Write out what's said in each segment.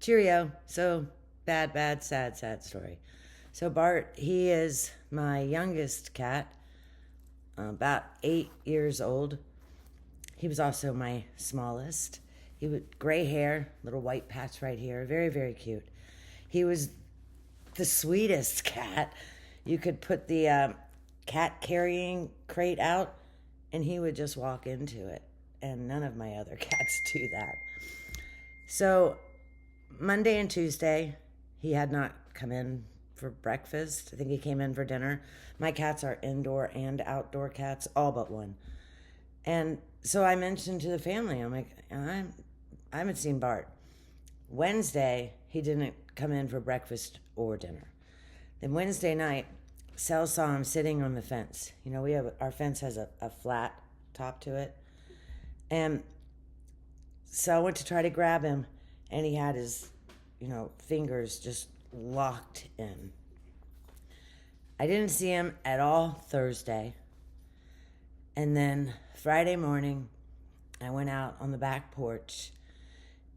Cheerio. So, bad, sad story. So, Bart, he is my youngest cat, about 8 years old. He was also my smallest. He was gray hair, little white patch right here. Very, very cute. He was the sweetest cat. You could put the cat carrying crate out, and he would just walk into it. And none of my other cats do that. So, Monday and Tuesday, he had not come in for breakfast. I think he came in for dinner. My cats are indoor and outdoor cats, all but one. And so I mentioned to the family, I'm like, I haven't seen Bart. Wednesday, he didn't come in for breakfast or dinner. Then Wednesday night, Sel saw him sitting on the fence. You know, our fence has a flat top to it. And so I went to try to grab him, and he had his, fingers just locked in. I didn't see him at all Thursday. And then Friday morning, I went out on the back porch,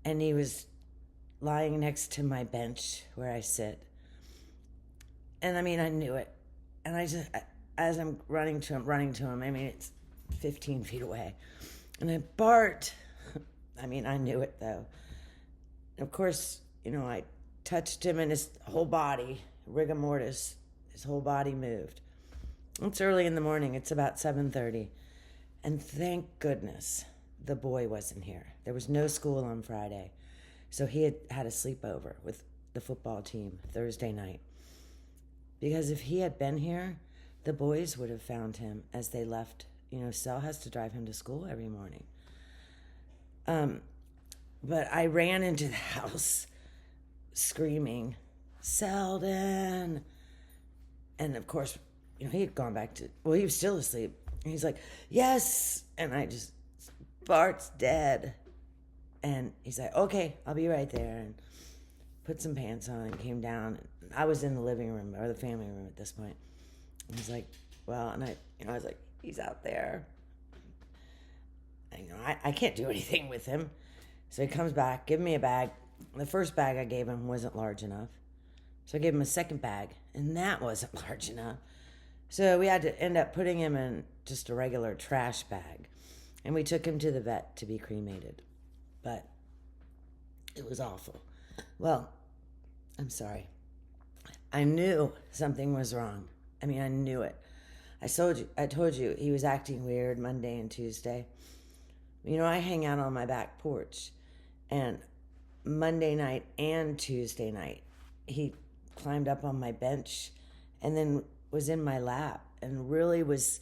and he was lying next to my bench where I sit. And I knew it. And as I'm running to him, it's 15 feet away. And Bart, I knew it though. Of course, I touched him and his whole body, rigor mortis, his whole body moved. It's early in the morning. It's about 7:30. And thank goodness the boy wasn't here. There was no school on Friday. So he had a sleepover with the football team Thursday night. Because if he had been here, the boys would have found him as they left. Sel has to drive him to school every morning. But I ran into the house screaming, Selden! And of course, he had gone back to, he was still asleep. And he's like, yes! And Bart's dead. And he's like, okay, I'll be right there. And put some pants on and came down. I was in the living room or the family room at this point. And he's like, well, and I was like, he's out there. And, I can't do anything with him. So he comes back, give me a bag. The first bag I gave him wasn't large enough. So I gave him a second bag, and that wasn't large enough. So we had to end up putting him in just a regular trash bag. And we took him to the vet to be cremated. But it was awful. Well, I'm sorry. I knew something was wrong. I knew it. I told you he was acting weird Monday and Tuesday. I hang out on my back porch, and Monday night and Tuesday night, he climbed up on my bench and then was in my lap and really was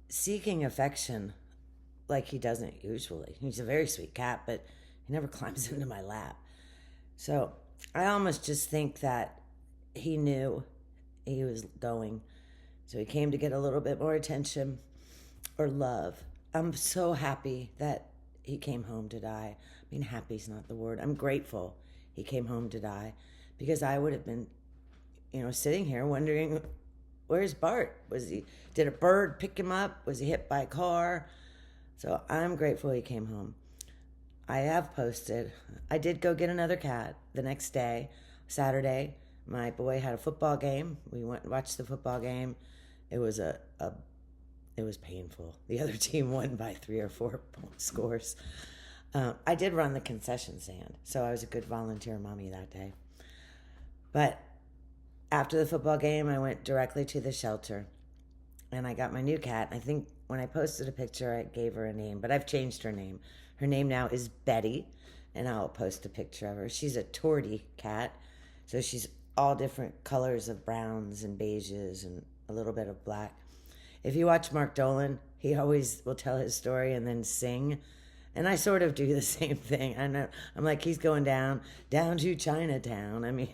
seeking affection like he doesn't usually. He's a very sweet cat, but he never climbs into my lap. So I almost just think that he knew he was going. So he came to get a little bit more attention or love. I'm so happy that he came home to die. Happy's not the word. I'm grateful he came home to die, because I would have been, sitting here wondering, where's Bart? Did a bird pick him up? Was he hit by a car? So I'm grateful he came home. I have posted. I did go get another cat the next day, Saturday. My boy had a football game. We went and watched the football game. It was it was painful. The other team won by 3 or 4 scores. I did run the concession stand, so I was a good volunteer mommy that day. But after the football game, I went directly to the shelter, and I got my new cat. I think when I posted a picture, I gave her a name, but I've changed her name. Her name now is Betty, and I'll post a picture of her. She's a tortie cat, so she's all different colors of browns and beiges and a little bit of black. If you watch Mark Dolan, he always will tell his story and then sing. And I sort of do the same thing. I know, I'm like, he's going down to Chinatown.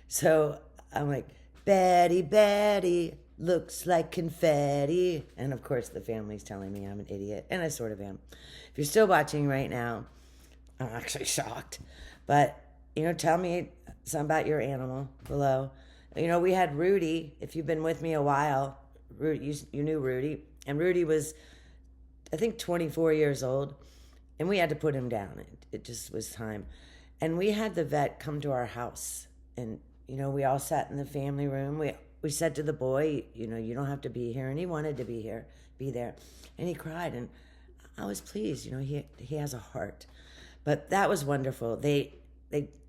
So I'm like, Betty, Betty, looks like confetti. And of course, the family's telling me I'm an idiot. And I sort of am. If you're still watching right now, I'm actually shocked. But, tell me something about your animal below. We had Rudy. If you've been with me a while, Rudy, you knew Rudy. And Rudy was, I think, 24 years old. And we had to put him down. It just was time. And we had the vet come to our house, and we all sat in the family room. We said to the boy, you don't have to be here, and he wanted to be here, be there, and he cried, and I was pleased. He has a heart, but that was wonderful. They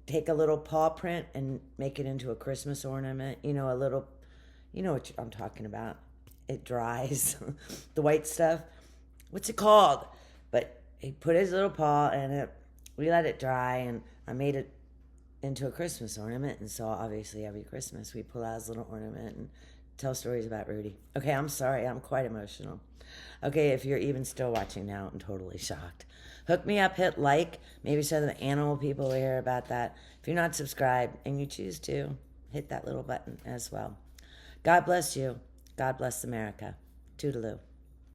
take a little paw print and make it into a Christmas ornament. A little, what I'm talking about. It dries, the white stuff. What's it called? But he put his little paw in it. We let it dry, and I made it into a Christmas ornament. And so obviously every Christmas we pull out his little ornament and tell stories about Rudy. Okay, I'm sorry. I'm quite emotional. Okay, if you're even still watching now, I'm totally shocked. Hook me up, hit like. Maybe some of the animal people will hear about that. If you're not subscribed and you choose to, hit that little button as well. God bless you. God bless America. Toodaloo.